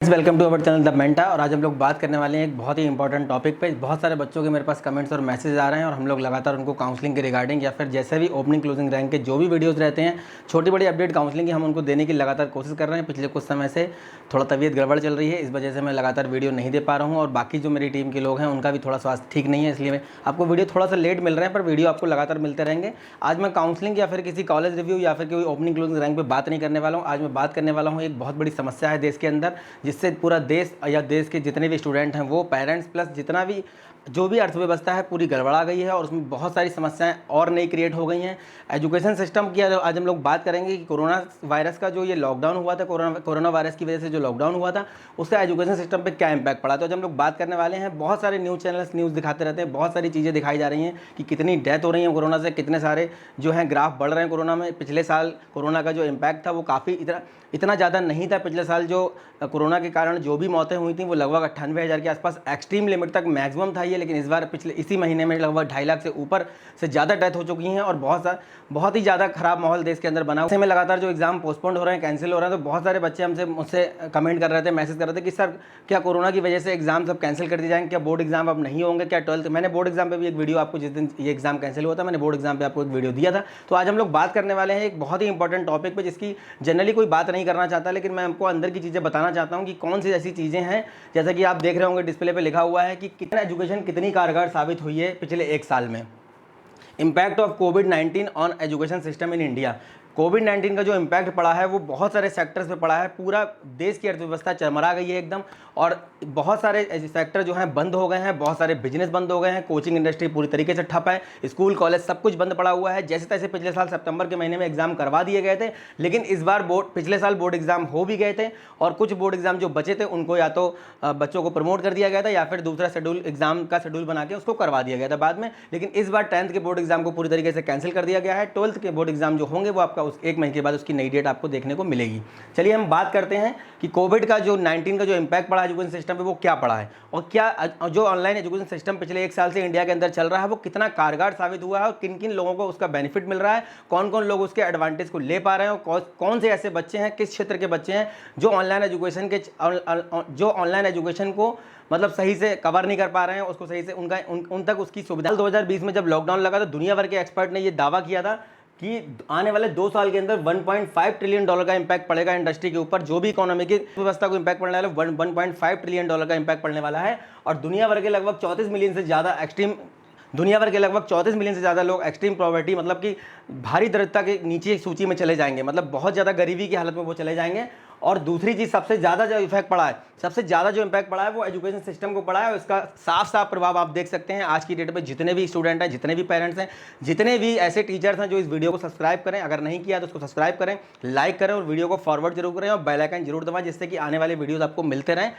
Welcome to our channel the मेंटा। और आज हम लोग बात करने वाले हैं एक बहुत ही इंपॉर्टेंट टॉपिक पे। बहुत सारे बच्चों के मेरे पास कमेंट्स और मैसेज आ रहे हैं और हम लोग लगातार उनको काउंसलिंग के रिगार्डिंग या फिर जैसे भी ओपनिंग क्लोजिंग रैंक के जो भी वीडियोस रहते हैं, छोटी बड़ी अपडेट काउंसलिंग की हम उनको देने की लगातार कोशिश कर रहे हैं। पिछले कुछ समय से थोड़ा तबीयत गड़बड़ चल रही है, इस वजह से मैं लगातार वीडियो नहीं दे पा रहा हूँ और बाकी जो मेरी टीम के लोग हैं उनका भी थोड़ा स्वास्थ्य ठीक नहीं है, इसलिए आपको वीडियो थोड़ा सा लेट मिल रहे हैं, पर वीडियो आपको लगातार मिलते रहेंगे। आज मैं काउंसलिंग या फिर किसी कॉलेज रिव्यू या फिर कोई ओपनिंग क्लोजिंग रैंक पर बात नहीं करने वाला हूँ। आज मैं बात करने वाला हूँ एक बहुत बड़ी समस्या है देश के अंदर, जिससे पूरा देश या देश के जितने भी स्टूडेंट हैं, वो पेरेंट्स प्लस जितना भी जो भी अर्थव्यवस्था है पूरी गड़बड़ा गई है और उसमें बहुत सारी समस्याएं और नई क्रिएट हो गई हैं। एजुकेशन सिस्टम की आज हम लोग बात करेंगे कि कोरोना वायरस का जो ये लॉकडाउन हुआ था, कोरोना वायरस की वजह से जो लॉकडाउन हुआ था, उसका एजुकेशन सिस्टम पे क्या इम्पैक्ट पड़ा। तो आज हम लोग बात करने वाले हैं। बहुत सारे न्यूज़ चैनल्स न्यूज़ दिखाते रहते हैं, बहुत सारी चीज़ें दिखाई जा रही हैं कि कितनी डेथ हो रही है कोरोना से, कितने सारे जो हैं ग्राफ बढ़ रहे हैं कोरोना में। पिछले साल कोरोना का जो इम्पैक्ट था वो काफ़ी इतना ज़्यादा नहीं था। पिछले साल जो कोरोना के कारण जो भी मौतें हुई थी वो लगभग 98,000 के आसपास एक्सट्रीम लिमिट तक मैक्सिमम था ये, लेकिन इस बार पिछले इसी महीने में लगभग 2.5 लाख से ऊपर से ज़्यादा डेथ हो चुकी हैं और बहुत ही ज़्यादा खराब माहौल देश के अंदर बना। ऐसे में लगातार जो एग्जाम पोस्टपोन्ड हो रहे हैं, कैंसिल हो रहे हैं, तो बहुत सारे बच्चे मुझसे कमेंट कर रहे थे, मैसेज कर रहे थे कि सर क्या कोरोना की वजह से एग्जाम सब कैंसिल कर दिए जाएंगे, क्या बोर्ड एग्जाम अब नहीं होंगे, क्या 12th। मैंने बोर्ड एग्जाम पे भी एक वीडियो आपको, जिस दिन ये एग्जाम कैंसिल हुआ था मैंने बोर्ड एग्जाम पे आपको एक वीडियो दिया था। तो आज हम लोग बात करने वाले हैं एक बहुत ही इंपॉर्टेंट टॉपिक पे, जिसकी जनरली कोई बात नहीं करना चाहता, लेकिन मैं आपको अंदर की चीज़ें बताना चाहता हूँ कि कौन सी ऐसी चीज़ें हैं। जैसा कि आप देख रहे होंगे डिस्प्ले पे लिखा हुआ है कि कितना एजुकेशन कितनी कारगर साबित हुई है पिछले एक साल में। इम्पैक्ट ऑफ कोविड-19 on education system in India. कोविड-19 का जो इम्पैक्ट पड़ा है वो बहुत सारे सेक्टर्स पे पड़ा है। पूरा देश की अर्थव्यवस्था चरमरा गई है एकदम, और बहुत सारे सेक्टर जो हैं बंद हो गए हैं, बहुत सारे बिजनेस बंद हो गए हैं, कोचिंग इंडस्ट्री पूरी तरीके से ठप है, स्कूल कॉलेज सब कुछ बंद पड़ा हुआ है। जैसे तैसे पिछले साल सितंबर के महीने में एग्जाम करवा दिए गए थे, लेकिन इस बार पिछले साल बोर्ड एग्जाम हो भी गए थे और कुछ बोर्ड एग्जाम जो बचे थे उनको या तो बच्चों को प्रमोट कर दिया गया था या फिर दूसरा शेड्यूल एग्जाम का शेड्यूल बना के उसको करवा दिया गया था बाद में। लेकिन इस बार 10th के बोर्ड एग्जाम को पूरी तरीके से कैंसिल कर दिया गया है। 12th के बोर्ड एग्जाम जो होंगे वो आपका उस एक महीने के बाद उसकी नई डेट आपको देखने को मिलेगी। चलिए हम बात करते हैं कि कोविड का जो 19 का जो इम्पैक्ट पड़ा एजुकेशन सिस्टम पे वो क्या पड़ा है, और क्या जो ऑनलाइन एजुकेशन सिस्टम पिछले एक साल से इंडिया के अंदर चल रहा है वो कितना कारगर साबित हुआ है और किन किन लोगों को उसका बेनिफिट मिल रहा है, कौन कौन लोग उसके एडवांटेज को ले पा रहे हैं और कौन से ऐसे बच्चे हैं, किस क्षेत्र के बच्चे हैं जो ऑनलाइन एजुकेशन को मतलब सही से कवर नहीं कर पा रहे हैं, उसको सही से उन तक उसकी सुविधा। 2020 में जब लॉकडाउन लगा तो दुनिया भर के एक्सपर्ट ने ये दावा किया था कि आने वाले 2 साल के अंदर $1.5 ट्रिलियन का इंपैक्ट पड़ेगा इंडस्ट्री के ऊपर। जो भी इकोनॉमी की व्यवस्था को इंपैक्ट पड़ने वाला है, $1.5 ट्रिलियन का इंपैक्ट पड़ने वाला है। और दुनिया भर के लगभग 34 मिलियन से ज़्यादा लोग एक्सट्रीम पॉवर्टी मतलब कि भारी दरिद्रता के नीचे सूची में चले जाएंगे, मतलब बहुत ज़्यादा गरीबी की हालत में वो चले जाएंगे। और दूसरी चीज़, सबसे ज़्यादा जो इफेक्ट पड़ा है, सबसे ज़्यादा जो इम्पैक्ट पड़ा है वो एजुकेशन सिस्टम को पड़ा है और इसका साफ साफ प्रभाव आप देख सकते हैं आज की डेट में। जितने भी स्टूडेंट हैं, जितने भी पेरेंट्स हैं, जितने भी ऐसे टीचर्स हैं जो इस वीडियो को सब्सक्राइब करें, अगर नहीं किया तो उसको सब्सक्राइब करें, लाइक करें और वीडियो को फॉरवर्ड जरूर करें और बेल आइकन जरूर दबाएं, जिससे कि आने वाले वीडियोज़ आपको मिलते रहें।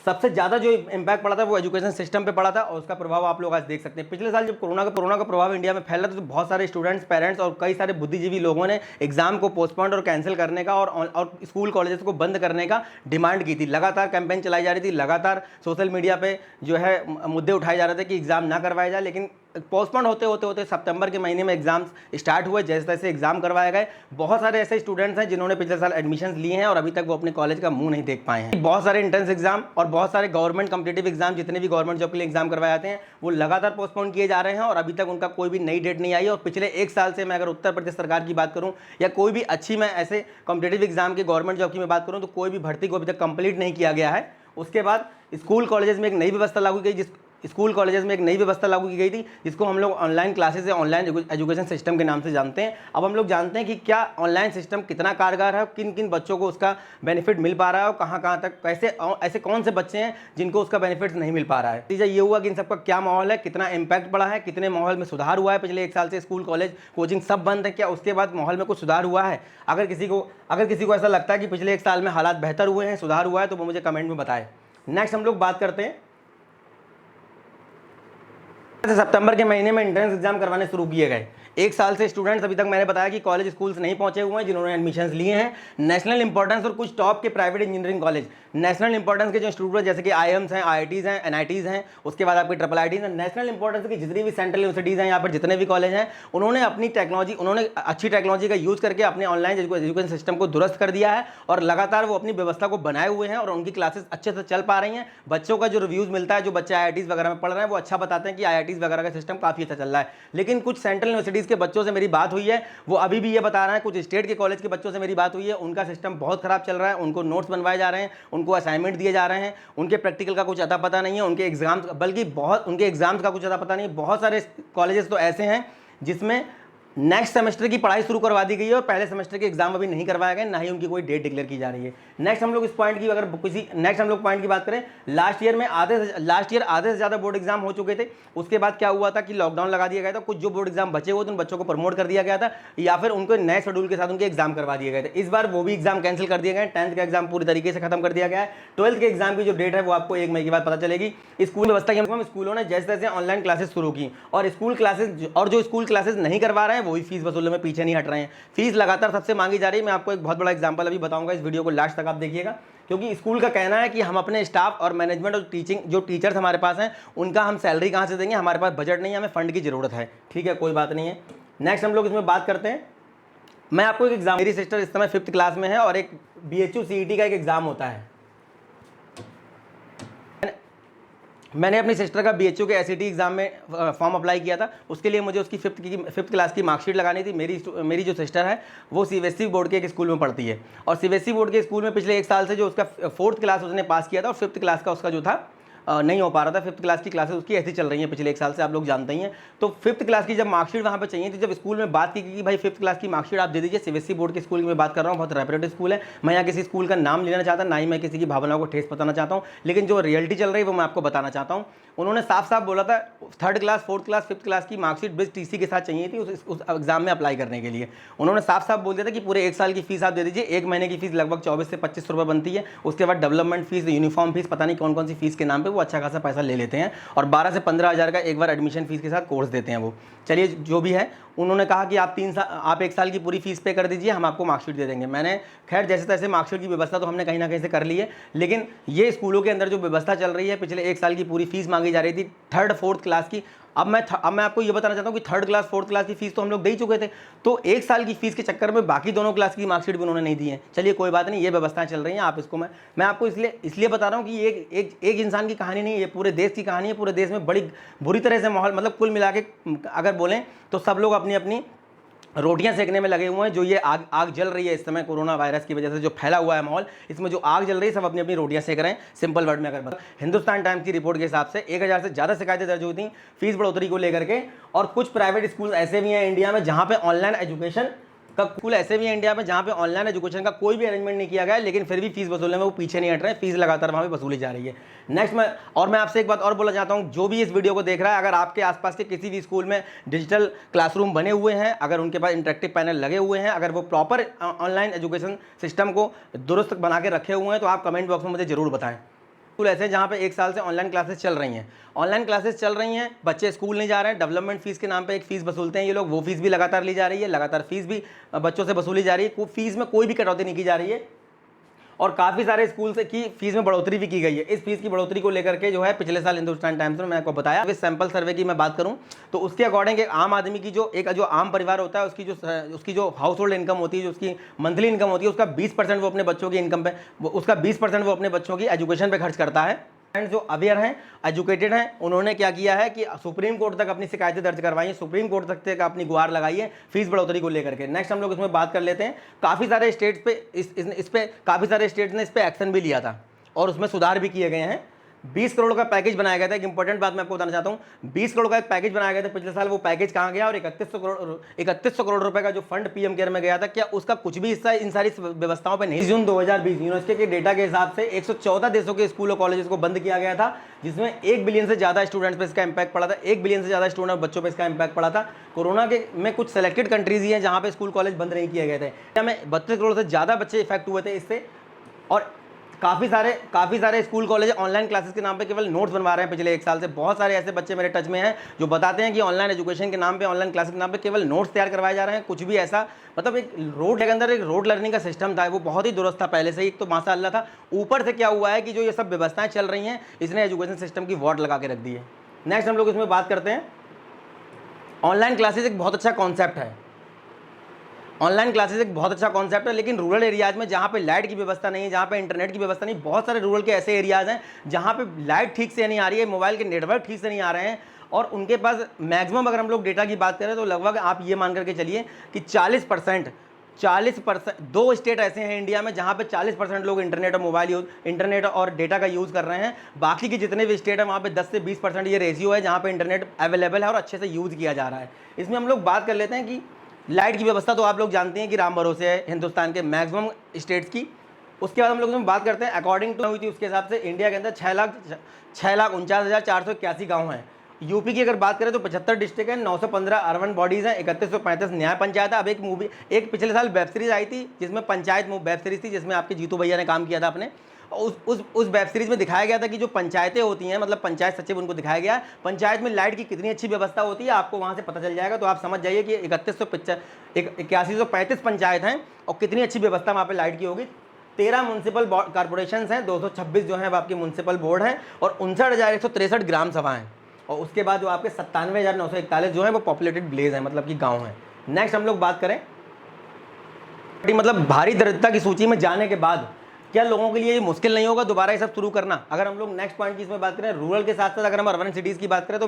सबसे ज़्यादा जो इम्पैक्ट पड़ा था वो एजुकेशन सिस्टम पे पड़ा था और उसका प्रभाव आप लोग आज देख सकते हैं। पिछले साल जब कोरोना का प्रभाव इंडिया में फैल रहा था तो बहुत सारे स्टूडेंट्स, पेरेंट्स और कई सारे बुद्धिजीवी लोगों ने एग्जाम को पोस्टपोन्ड और कैंसिल करने का और स्कूल कॉलेजेस को बंद करने का डिमांड की थी। लगातार कैंपेन चलाई जा रही थी, लगातार सोशल मीडिया पे जो है मुद्दे उठाए जा रहे थे कि एग्जाम ना करवाया जाए, लेकिन पोस्टपोन होते सितंबर के महीने में एग्जाम स्टार्ट हुए, जैसे तैसे एग्जाम करवाए गए। बहुत सारे ऐसे स्टूडेंट्स हैं जिन्होंने पिछले साल एडमिशंस लिए हैं और अभी तक वो अपने कॉलेज का मुंह नहीं देख पाए हैं। बहुत सारे एंट्रेंस एग्जाम और बहुत सारे गवर्नमेंट कॉम्पिटिटिव एग्जाम, जितने भी गवर्नमेंट जॉब के लिए एग्जाम करवाए जाते हैं, वो लगातार पोस्टपोन किए जा रहे हैं और अभी तक उनका कोई भी नई डेट नहीं आई। और पिछले एक साल से मैं अगर उत्तर प्रदेश सरकार की बात करूँ या कोई भी अच्छी मैं ऐसे कॉम्पिटिटिव एग्जाम की गवर्नमेंट जॉब की मैं बात करूँ तो कोई भी भर्ती को अभी तक कंप्लीट नहीं किया गया है। उसके बाद स्कूल कॉलेजेस में एक नई व्यवस्था लागू की गई, जिसको हम लोग ऑनलाइन क्लासेस या ऑनलाइन एजुकेशन सिस्टम के नाम से जानते हैं। अब हम लोग जानते हैं कि क्या ऑनलाइन सिस्टम कितना कारगर है, किन किन बच्चों को उसका बेनिफिट मिल पा रहा है और कहाँ तक ऐसे कौन से बच्चे हैं जिनको उसका बेनिफिट नहीं मिल पा रहा है। नतीजा ये हुआ कि इन सबका क्या माहौल है, कितना इम्पैक्ट पड़ा है, कितने माहौल में सुधार हुआ है। पिछले एक साल से स्कूल कॉलेज कोचिंग सब बंद है, क्या उसके बाद माहौल में कुछ सुधार हुआ है? अगर किसी को ऐसा लगता है कि पिछले एक साल में हालात बेहतर हुए हैं, सुधार हुआ है, तो वो मुझे कमेंट में बताए। नेक्स्ट हम लोग बात करते हैं सितंबर के महीने में एंट्रेंस एग्जाम करवाने शुरू किए गए। एक साल से स्टूडेंट्स अभी तक मैंने बताया कि कॉलेज स्कूल्स नहीं पहुंचे हुए हैं जिन्होंने एडमिशन्स लिए हैं। नेशनल इंपॉर्टेंस और कुछ टॉप के private engineering college, national importance के जो इंस्टीट्यूट जैसे कि IIMs हैं, IITs हैं, NITs हैं, उसके बाद आपके IIITs हैं, नेशनल इंपॉर्टेंस की जितनी भी सेंट्रल यूनिवर्सिटीज़ हैं, यहाँ पर जितने भी कॉलेज हैं, उन्होंने अपनी टेक्नोलॉजी, उन्होंने अच्छी टेक्नोलॉजी का यूज़ करके अपने ऑनलाइन एजुकेशन सिस्टम को दुरुस्त कर दिया है और लगातार वो अपनी व्यवस्था को बनाए हुए हैं और उनकी क्लासेस अच्छे से चल पा रही हैं। बच्चों का जो रिव्यूज़ मिलता है, जो बच्चे IITs वगैरह में पढ़ रहे हैं, वो अच्छा बताते हैं कि IITs वगैरह का सिस्टम काफ़ी अच्छा चल रहा है। लेकिन कुछ सेंट्रल यूनिवर्सिटीज़ के बच्चों से मेरी बात हुई है, वो अभी भी ये बता रहे हैं, कुछ स्टेट के कॉलेज के बच्चों से मेरी बात हुई है, उनका सिस्टम बहुत खराब चल रहा है, उनको नोट्स बनवाए जा रहे हैं, उनको असाइनमेंट दिए जा रहे हैं, उनके प्रैक्टिकल का कुछ अता पता नहीं है, उनके एग्जाम्स, बल्कि बहुत उनके एग्जाम्स का कुछ अता पता नहीं है। बहुत सारे कॉलेजेस तो ऐसे हैं जिसमें नेक्स्ट सेमेस्टर की पढ़ाई शुरू करवा दी गई है और पहले सेमेस्टर के एग्जाम अभी नहीं करवाए गए, ना ही उनकी कोई डेट डिक्लेयर की जा रही है। नेक्स्ट हम लोग इस पॉइंट की, अगर किसी नेक्स्ट हम लोग पॉइंट की बात करें, लास्ट ईयर आधे से ज़्यादा बोर्ड एग्जाम हो चुके थे। उसके बाद क्या हुआ था कि लॉकडाउन लगा दिया गया था, कुछ जो बोर्ड एग्जाम बचे हुए थे उन बच्चों को प्रमोट कर दिया गया था या फिर उनको नए शेड्यूल के साथ उनके एग्जाम करवा दिए गए थे। इस बार वो भी एग्जाम कैंसिल कर दिए गए। 10th का एग्जाम पूरी तरीके से खत्म कर दिया गया है। 12th के एग्जाम की जो डेट है वो आपको 1 मई के बाद पता चलेगी। स्कूल व्यवस्था के स्कूलों ने जैसे तैसे ऑनलाइन क्लासेस शुरू की और जो स्कूल क्लासेस नहीं करवा रहे हैं वही फीस वसूलने में पीछे नहीं हट रहे हैं। फीस लगातार सबसे मांगी जा रही है। मैं आपको एक बहुत बड़ा एग्जांपल अभी बताऊंगा, इस वीडियो को लास्ट तक आप देखिएगा, क्योंकि स्कूल का कहना है कि हम अपने स्टाफ और मैनेजमेंट और जो टीचर्स हमारे पास हैं उनका हम सैलरी कहाँ से देंगे, हमारे पास बजट नहीं है, हमें फंड की जरूरत है। ठीक है, कोई बात नहीं है। नेक्स्ट हम लोग इसमें बात करते हैं। मैं आपको एक एग्जाम, मेरी सिस्टर इस समय 5th क्लास में है और एक BHU CET का एक एग्जाम होता है। मैंने अपनी सिस्टर का BHU के SET एग्जाम में फॉर्म अप्लाई किया था। उसके लिए मुझे उसकी 5th क्लास की मार्कशीट लगानी थी। मेरी जो सिस्टर है वो CBSE बोर्ड के एक स्कूल में पढ़ती है और CBSE बोर्ड के स्कूल में पिछले 1 साल से जो उसका 4th क्लास उसने पास किया था और 5th क्लास का उसका जो था नहीं हो पा रहा था। 5th क्लास की क्लासेस उसकी ऐसी चल रही हैं पिछले 1 साल से, आप लोग जानते ही हैं। तो 5th क्लास की जब मार्कशीट वहाँ पे चाहिए थी, जब स्कूल में बात की कि भाई 5th क्लास की मार्कशीट आप दे दीजिए। CBSE बोर्ड के स्कूल की मैं बात कर रहा हूँ, बहुत रेप्यूटेड स्कूल है। मैं यहाँ किसी स्कूल का नाम लेना चाहता, ना ही मैं किसी की भावनाओं को ठेस बताना चाहता हूँ, लेकिन जो रियलिटी चल रही है वो मैं आपको बताना चाहता हूँ। उन्होंने साफ साफ बोला था 3rd class, 4th class, 5th class की मार्कशीट बेस TC के साथ चाहिए थी उस एग्जाम में अप्लाई करने के लिए। उन्होंने साफ साफ बोल दिया था कि पूरे 1 साल की फीस आप दे दीजिए। 1 महीने की फीस लगभग 24 से 25 रुपये बनती है। उसके बाद डेवलपमेंट फीस, यूनिफॉर्म फीस, पता नहीं कौन कौन सी फीस के नाम पे वो अच्छा खासा पैसा ले लेते हैं और 12 से 15 हज़ार का एक बार एडमिशन फीस के साथ कोर्स देते हैं वो। चलिए जो भी है, उन्होंने कहा कि आप 1 साल की पूरी फीस पे कर दीजिए, हम आपको मार्कशीट दे देंगे। मैंने खैर जैसे तैसे मार्कशीट की व्यवस्था तो हमने कहीं ना कहीं से कर ली है, लेकिन ये स्कूलों के अंदर जो व्यवस्था चल रही है, पिछले 1 साल की पूरी फीस मांगी जा रही थी 3rd 4th क्लास की। अब मैं आपको ये बताना चाहता हूँ कि 3rd क्लास 4th क्लास की फीस तो हम लोग दे ही चुके थे, तो 1 साल की फीस के चक्कर में बाकी दोनों क्लास की मार्कशीट भी उन्होंने नहीं दी है। चलिए कोई बात नहीं, ये व्यवस्थाएं चल रही हैं। आप इसको मैं आपको इसलिए बता रहा हूँ कि ये एक इंसान की कहानी नहीं है, ये पूरे देश की कहानी है। पूरे देश में बड़ी बुरी तरह से माहौल, मतलब कुल मिला के अगर बोलें तो सब लोग अपनी अपनी रोटियां सेकने में लगे हुए हैं। जो ये आग जल रही है इस समय कोरोना वायरस की वजह से, जो फैला हुआ है माहौल, इसमें जो आग जल रही है, सब अपनी अपनी रोटियां सेक रहे हैं। सिंपल वर्ड में अगर बता, हिंदुस्तान टाइम्स की रिपोर्ट के हिसाब से 1000 से ज़्यादा शिकायतें दर्ज हुई थी फीस बढ़ोतरी को लेकर के। और कुछ प्राइवेट स्कूल ऐसे भी हैं इंडिया में जहाँ पे ऑनलाइन एजुकेशन का कोई भी अरेंजमेंट नहीं किया गया है, लेकिन फिर भी फीस वसूलने में वो पीछे नहीं हट रहे हैं। फीस लगातार वहाँ पे वसूली जा रही है। नेक्स्ट मैं आपसे एक बात और बोलना चाहता हूँ, जो भी इस वीडियो को देख रहा है, अगर आपके आसपास के किसी भी स्कूल में डिजिटल क्लासरूम बने हुए हैं, अगर उनके पास इंटरेक्टिव पैनल लगे हुए हैं, अगर वो प्रॉपर ऑनलाइन एजुकेशन सिस्टम को दुरुस्त बना के रखे हुए हैं, तो आप कमेंट बॉक्स में मुझे जरूर बताएं। स्कूल ऐसे हैं जहाँ पे 1 साल से ऑनलाइन क्लासेस चल रही हैं, बच्चे स्कूल नहीं जा रहे हैं, डेवलपमेंट फीस के नाम पे एक फीस वसूलते हैं ये लोग, वो फीस भी लगातार ली जा रही है, लगातार फीस भी बच्चों से वसूली जा रही है, फीस में कोई भी कटौती नहीं की जा रही है। और काफ़ी सारे स्कूल से की फीस में बढ़ोतरी भी की गई है। इस फीस की बढ़ोतरी को लेकर के जो है पिछले साल हिंदुस्तान टाइम्स में मैं आपको बताया, इस सैंपल सर्वे की मैं बात करूं तो उसके अकॉर्डिंग एक आम आदमी की जो आम परिवार होता है उसकी जो हाउस होल्ड इनकम होती है, जो उसकी मंथली इनकम होती है, उसका 20% वो अपने बच्चों की इनकम पे, उसका 20% वो अपने बच्चों की एजुकेशन पे खर्च करता है। एंड जो अवेयर हैं, एजुकेटेड हैं, उन्होंने क्या किया है कि सुप्रीम कोर्ट तक अपनी शिकायतें दर्ज करवाई है, सुप्रीम कोर्ट तक अपनी गुहार लगाई है फीस बढ़ोतरी को लेकर के। नेक्स्ट हम लोग इसमें बात कर लेते हैं। काफ़ी सारे स्टेट्स पे काफ़ी सारे स्टेट्स ने इस पे एक्शन भी लिया था और उसमें सुधार भी किए गए हैं। 20 करोड़ का पैकेज बनाया गया था। एक इंपॉर्टेंट बात मैं आपको बताना चाहता हूँ, 20 करोड़ का एक पैकेज बनाया गया था पिछले साल। वो पैकेज कहाँ गया? और 3100 करोड़ रुपए का जो फंड पीएम केयर में गया था, क्या उसका कुछ भी हिस्सा इन सारी व्यवस्थाओं पे नहीं? जून 2020 यूनेस्को के डेटा के हिसाब से 114 देशों के स्कूल और कॉलेजेस को बंद किया गया था, जिसमें 1 बिलियन से ज़्यादा स्टूडेंट्स पे इसका इंपैक्ट पड़ा था। 1 बिलियन से ज़्यादा स्टूडेंट बच्चों पे इसका इंपैक्ट पड़ा था। कोरोना के में कुछ सेलेक्टेड कंट्रीज ही हैं जहाँ पे स्कूल कॉलेज बंद नहीं किए गए थे। हमें 32 करोड़ से ज़्यादा बच्चे इफेक्ट हुए थे इससे। और काफ़ी सारे स्कूल कॉलेज ऑनलाइन क्लासेस के नाम पे केवल नोट्स बनवा रहे हैं पिछले एक साल से। बहुत सारे ऐसे बच्चे मेरे टच में हैं जो बताते हैं कि ऑनलाइन एजुकेशन के नाम पे, ऑनलाइन क्लासेस के नाम पे केवल नोट्स तैयार करवाए जा रहे हैं। कुछ भी ऐसा मतलब एक रोड के अंदर एक रोड लर्निंग का सिस्टम था, वो बहुत ही दुरुस्त था पहले से ही, तो माशाअल्लाह था। ऊपर से क्या हुआ है कि जो ये सब व्यवस्थाएं चल रही हैं, इसने एजुकेशन सिस्टम की वॉट लगा के रख दी है। नेक्स्ट हम लोग इसमें बात करते हैं, ऑनलाइन क्लासेस एक बहुत अच्छा कॉन्सेप्ट है। ऑनलाइन क्लासेस एक बहुत अच्छा कॉन्सेप्ट है, लेकिन रूरल एरियाज़ में जहाँ पे लाइट की व्यवस्था नहीं है, जहाँ पे इंटरनेट की व्यवस्था नहीं, बहुत सारे रूरल के ऐसे एरियाज़ हैं जहाँ पे लाइट ठीक से नहीं आ रही है, मोबाइल के नेटवर्क ठीक से नहीं आ रहे हैं, और उनके पास मैक्सिमम अगर हम लोग डेटा की बात करें तो लगभग आप ये मान करके चलिए कि 40%, 2 स्टेट ऐसे हैं इंडिया में जहाँ पे 40% लोग इंटरनेट और डेटा का यूज़ कर रहे हैं। बाकी के जितने भी स्टेट हैं वहाँ पे 10 से 20% ये रेशियो है जहाँ पे इंटरनेट अवेलेबल है और अच्छे से यूज़ किया जा रहा है। इसमें हम लोग बात कर लेते हैं कि लाइट की व्यवस्था तो आप लोग जानते हैं कि राम भरोसे है हिंदुस्तान के मैक्सिमम स्टेट्स की। उसके बाद हम लोग बात करते हैं अकॉर्डिंग टू हुई थी, उसके हिसाब से इंडिया के अंदर 6,49,481 गाँव हैं। यूपी की अगर बात करें तो 75 डिस्ट्रिक्ट है, 915 अर्बन बॉडीज़ हैं, 3135 न्याय पंचायत है। अब एक पिछले साल वेब सीरीज़ आई थी जिसमें पंचायत वेब सीरीज़ थी, जिसमें आपके जीतू भैया ने काम किया था अपने। उस वेब सीरीज़ में दिखाया गया था कि जो पंचायतें होती हैं, मतलब पंचायत सचिव, उनको दिखाया गया पंचायत में लाइट की कितनी अच्छी व्यवस्था होती है, आपको वहाँ से पता चल जाएगा। तो आप समझ जाइए कि 8135 पंचायत हैं और कितनी अच्छी व्यवस्था वहाँ पर लाइट की होगी। 13 म्यूनसिपल कॉर्पोरेशन हैं, 226 जो हैं वो आपकी म्यूनसिपल बोर्ड हैं, और 59,163 ग्राम सभा हैं, और उसके बाद जो आपके 97,941 जो है वो पॉपुलेटेड विलेज है, मतलब कि गांव है। नेक्स्ट हम लोग बात करें, मतलब भारी दरिद्रता की सूची में जाने के बाद क्या लोगों के लिए ये मुश्किल नहीं होगा दोबारा ये सब शुरू करना? अगर हम लोग नेक्स्ट पॉइंट की इसमें बात करें, रूरल के साथ साथ अगर हम अर्बन सिटीज़ की बात करें तो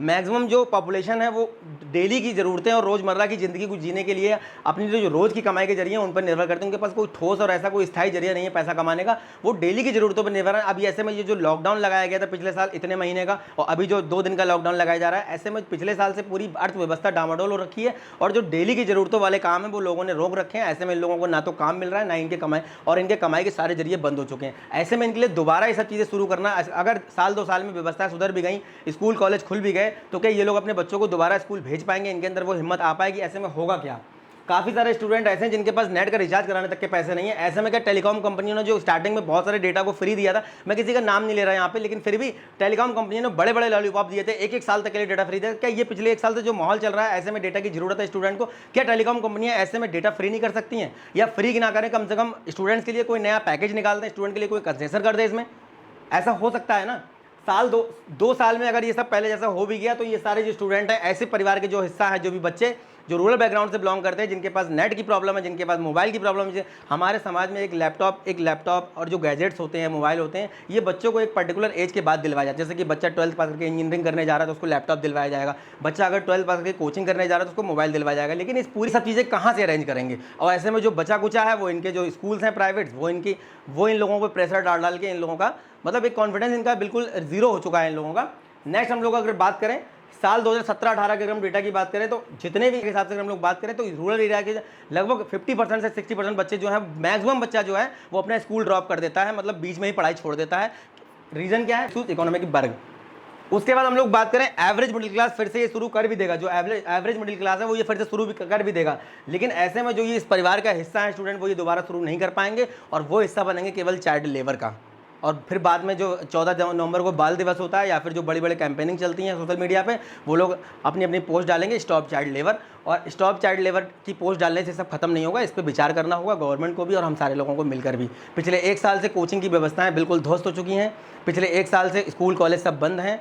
मैक्सिमम जो पॉपुलेशन है वो डेली की ज़रूरतें और रोज़मर्रा की ज़िंदगी को जीने के लिए अपनी जो रोज़ की कमाई के जरिए उन पर निर्भर करते हैं। उनके पास कोई ठोस और ऐसा कोई स्थायी जरिया नहीं है पैसा कमाने का, वो डेली की ज़रूरतों पर निर्भर है। अभी ऐसे में ये जो लॉकडाउन लगाया गया था पिछले साल इतने महीने का, और अभी जो 2 दिन का लॉकडाउन लगाया जा रहा है, ऐसे में पिछले साल से पूरी अर्थव्यवस्था डामाडोल हो रखी है, और जो डेली की ज़रूरतों वाले काम है वो लोगों ने रोक रखे हैं। ऐसे में इन लोगों को ना तो काम मिल रहा है, ना इनके कमाई, और इनके कमाई के सारे ये बंद हो चुके हैं। ऐसे में इनके लिए दोबारा ये सब चीज़ें शुरू करना, अगर साल 2 साल में व्यवस्था सुधर भी गई, स्कूल कॉलेज खुल भी गए, तो क्या ये लोग अपने बच्चों को दोबारा स्कूल भेज पाएंगे? इनके अंदर वो हिम्मत आ पाएगी? ऐसे में होगा क्या? काफ़ी सारे स्टूडेंट ऐसे हैं जिनके पास नेट का रिचार्ज कराने तक के पैसे नहीं है। ऐसे में क्या टेलीकॉम कंपनियों ने जो स्टार्टिंग में बहुत सारे डेटा को फ्री दिया था, मैं किसी का नाम नहीं ले रहा यहाँ पे, लेकिन फिर भी टेलीकॉम कंपनियों ने बड़े बड़े लॉलीपॉप दिए थे, 1-1 साल तक के लिए डेटा फ्री दिया। क्या ये पिछले 1 साल से जो माहौल चल रहा है, ऐसे में डेटा की जरूरत है स्टूडेंट को, क्या टेलीकॉम कंपनियां ऐसे में डेटा फ्री नहीं कर सकती हैं? या फ्री ना करें, कम से कम स्टूडेंट्स के लिए कोई नया पैकेज निकाल दें, स्टूडेंट के लिए कोई कंसेशन कर दे इसमें? ऐसा हो सकता है ना? दो साल में अगर ये सब पहले जैसा हो भी गया, तो ये सारे जो स्टूडेंट हैं, ऐसे परिवार के जो हिस्सा है, जो भी बच्चे जो रूरल बैकग्राउंड से बिलोंग करते हैं, जिनके पास नेट की प्रॉब्लम है, जिनके पास मोबाइल की प्रॉब्लम है, हमारे समाज में एक लैपटॉप और जो गैजेट्स होते हैं, मोबाइल होते हैं, ये बच्चों को एक पर्टिकुलर एज के बाद दिलवाया जाता है। जैसे कि बच्चा 12th पास करके इंजीनियरिंग करने जा रहा है तो उसको लैपटॉप दिलवाया जाएगा, बच्चा अगर 12th पास करके कोचिंग करने जा रहा है तो उसको मोबाइल दिलवाया जाएगा। लेकिन इस पूरी सब चीज़ें कहाँ से अरेंज करेंगे? और ऐसे में जो बचा कुचा है, वो इनके जो स्कूल्स हैं प्राइवेट, वो इन लोगों को प्रेशर डाल के इन लोगों का मतलब एक कॉन्फिडेंस इनका बिल्कुल जीरो हो चुका है इन लोगों का। नेक्स्ट हम लोग अगर बात करें साल 2017-18 के अगर हम डेटा की बात करें, तो जितने भी हिसाब से अगर हम लोग बात करें तो रूरल एरिया के लगभग 50% से 60% बच्चे जो हैं, मैक्सिमम बच्चा जो है वो अपना स्कूल ड्रॉप कर देता है, मतलब बीच में ही पढ़ाई छोड़ देता है। रीज़न क्या है? इकोनॉमिक वर्ग। उसके बाद हम लोग बात करें एवरेज मिडिल क्लास, फिर से ये शुरू कर भी देगा, जो एवरेज मिडिल क्लास है वो ये फिर से शुरू भी कर भी देगा। लेकिन ऐसे में जो ये इस परिवार का हिस्सा है स्टूडेंट, वो ये दोबारा शुरू नहीं कर पाएंगे, और वो हिस्सा बनेंगे केवल चाइल्ड लेबर का। और फिर बाद में जो 14 नवंबर को बाल दिवस होता है, या फिर जो बड़ी बड़ी कैंपेनिंग चलती हैं सोशल मीडिया पे, वो लोग अपनी अपनी पोस्ट डालेंगे स्टॉप चाइल्ड लेबर, और स्टॉप चाइल्ड लेबर की पोस्ट डालने से सब खत्म नहीं होगा। इस पर विचार करना होगा गवर्नमेंट को भी और हम सारे लोगों को मिलकर भी। पिछले 1 साल से कोचिंग की व्यवस्थाएं बिल्कुल ध्वस्त हो चुकी हैं, पिछले 1 साल से स्कूल कॉलेज सब बंद हैं।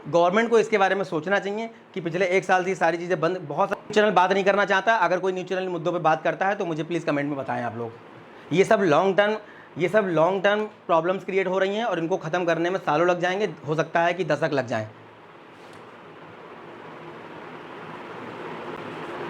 गवर्नमेंट को इसके बारे में सोचना चाहिए कि पिछले 1 साल से सारी चीज़ें बंद। बहुत सारे चैनल बात नहीं करना चाहता, अगर कोई न्यूज़ चैनल मुद्दों पर बात करता है तो मुझे प्लीज़ कमेंट में बताएं आप लोग। ये सब लॉन्ग टर्म प्रॉब्लम्स क्रिएट हो रही हैं और इनको ख़त्म करने में सालों लग जाएंगे, हो सकता है कि दशक लग जाएं।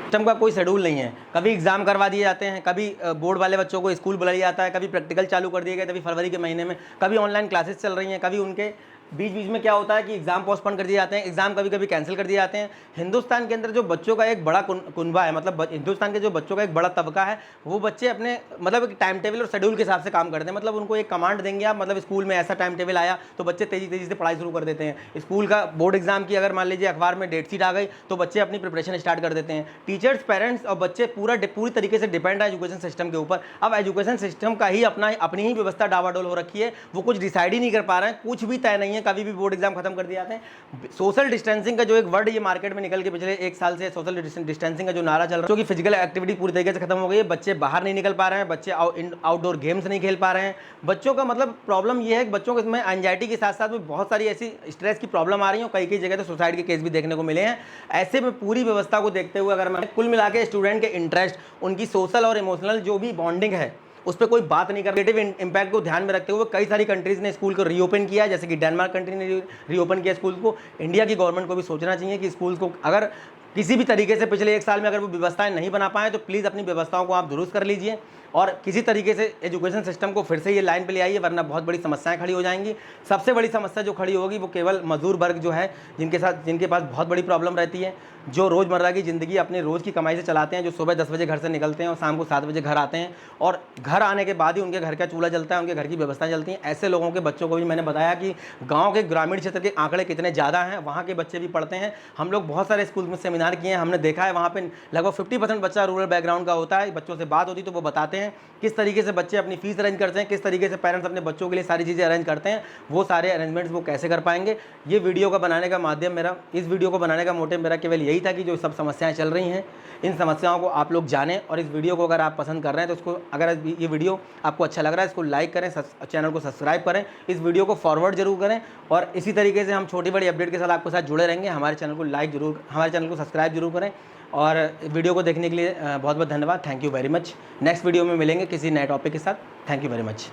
सिस्टम का कोई शेड्यूल नहीं है, कभी एग्ज़ाम करवा दिए जाते हैं, कभी बोर्ड वाले बच्चों को स्कूल बुलाया जाता है, कभी प्रैक्टिकल चालू कर दिए गए, कभी फरवरी के महीने में, कभी ऑनलाइन क्लासेस चल रही हैं, कभी उनके बीच बीच में क्या होता है कि एग्जाम पोस्टपोन कर दिए जाते हैं, एग्जाम कभी कभी कैंसिल कर दिए जाते हैं। हिंदुस्तान के अंदर जो बच्चों का एक बड़ा कुनबा है, मतलब हिंदुस्तान के जो बच्चों का एक बड़ा तबका है, वो बच्चे अपने मतलब एक टाइम टेबल और शेड्यूल के हिसाब से काम करते हैं। मतलब उनको एक कमांड देंगे आप, मतलब स्कूल में ऐसा टाइम टेबल आया तो बच्चे तेजी तेजी से पढ़ाई शुरू कर देते हैं। स्कूल का बोर्ड एग्जाम की अगर मान लीजिए अखबार में डेट शीट आ गई तो बच्चे अपनी प्रिपरेशन स्टार्ट कर देते हैं। टीचर्स, पेरेंट्स और बच्चे पूरी तरीके से डिपेंड है एजुकेशन सिस्टम के ऊपर। अब एजुकेशन सिस्टम का ही अपनी ही व्यवस्था डावाडोल हो रखी है, वो कुछ डिसाइड ही नहीं कर पा रहे हैं, कुछ भी तय नहीं है, कभी भी बोर्ड एग्जाम खत्म कर दिए जाते हैं। सोशल डिस्टेंसिंग का जो एक वर्ड ये मार्केट में निकल के पिछले एक साल से सोशल डिस्टेंसिंग का जो नारा चल रहा है, क्योंकि फिजिकल एक्टिविटी पूरी तरीके से खत्म हो गई है, बच्चे बाहर नहीं निकल पा रहे हैं, बच्चे आउटडोर गेम्स नहीं खेल पा रहे हैं। बच्चों का मतलब प्रॉब्लम ये है कि बच्चों के इसमें एंजाइटी के साथ साथ में बहुत सारी ऐसी स्ट्रेस की प्रॉब्लम आ रही है, कई जगह तो सुसाइड के केस भी देखने को मिले हैं। ऐसे में पूरी व्यवस्था को देखते हुए अगर मैं कुल मिला के स्टूडेंट के इंटरेस्ट, उनकी सोशल और इमोशनल जो भी बॉन्डिंग है उस पर कोई बात नहीं कर, नेगेटिव इम्पैक्ट को ध्यान में रखते हुए कई सारी कंट्रीज ने स्कूल को रीओपन किया, जैसे कि डेनमार्क कंट्री ने रीओपन किया स्कूल को। इंडिया की गवर्नमेंट को भी सोचना चाहिए कि स्कूल को अगर किसी भी तरीके से पिछले एक साल में अगर वो व्यवस्थाएं नहीं बना पाए तो प्लीज़ अपनी व्यवस्थाओं को आप दुरुस्त कर लीजिए और किसी तरीके से एजुकेशन सिस्टम को फिर से ये लाइन पे ले आइए, वरना बहुत बड़ी समस्याएं खड़ी हो जाएंगी। सबसे बड़ी समस्या जो खड़ी होगी वो केवल मजदूर वर्ग जो है, जिनके पास बहुत बड़ी प्रॉब्लम रहती है, जो रोज़मर्रा की ज़िंदगी अपने रोज़ की कमाई से चलाते हैं, जो सुबह 10 बजे घर से निकलते हैं और शाम को 7 बजे घर आते हैं और घर आने के बाद ही उनके घर का चूल्हा जलता है, उनके घर की व्यवस्था चलती है। ऐसे लोगों के बच्चों को भी मैंने बताया कि गाँव के ग्रामीण क्षेत्र के आंकड़े कितने ज़्यादा हैं, वहाँ के बच्चे भी पढ़ते हैं। हम लोग बहुत सारे स्कूल में सेमिनार किए हैं, हमने देखा है वहाँ पे लगभग 50% बच्चा रूरल बैकग्राउंड का होता है। बच्चों से बात होती तो वो बताते हैं किस तरीके से बच्चे अपनी फीस अरेंज करते हैं, किस तरीके से पेरेंट्स अपने बच्चों के लिए सारी चीज़ें अरेंज करते हैं। वो सारे अरेंजमेंट्स वो कैसे कर पाएंगे। ये वीडियो का बनाने का माध्यम मेरा, इस वीडियो को बनाने का मोटिव मेरा केवल यही था कि जो सब समस्याएं चल रही हैं, इन समस्याओं को आप लोग जानें। और इस वीडियो को अगर आप पसंद कर रहे हैं तो उसको, अगर ये वीडियो आपको अच्छा लग रहा है, इसको लाइक करें, चैनल को सब्सक्राइब करें, इस वीडियो को फॉरवर्ड जरूर करें। और इसी तरीके से हम छोटी बड़ी अपडेट के साथ आपके साथ जुड़े रहेंगे। हमारे चैनल को सब्सक्राइब जरूर करें और वीडियो को देखने के लिए बहुत बहुत धन्यवाद। Thank you very much. Next video में मिलेंगे किसी नए टॉपिक के साथ। Thank you very much.